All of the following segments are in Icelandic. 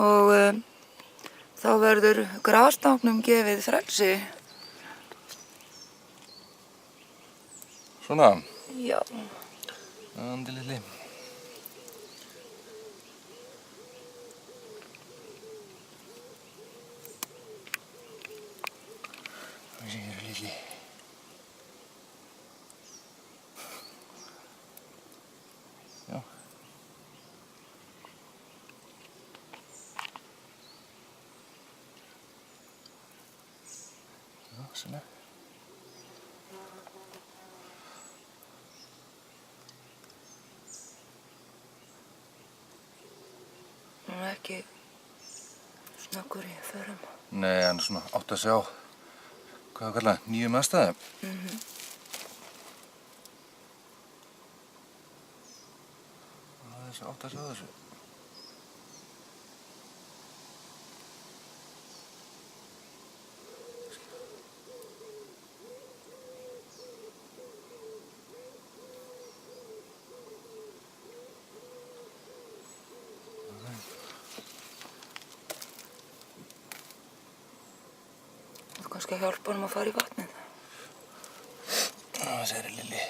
og þá verður grastáknum gefið frelsi. Svona? Já. Andi lilli. Hvað segirðu lilli? Já. Já, svona. Hún er ekki snöggur í förum. Nei, hann er svona átt að sjá, hvað það kallað, nýjum aðstæðum. Það er svo átt að sjá þessu. Þú ert kannski að hjálpa honum að fara í vatnið. Hvað segirðu lilli?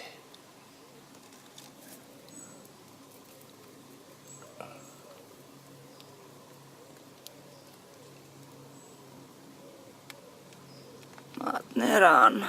Þarna er hann.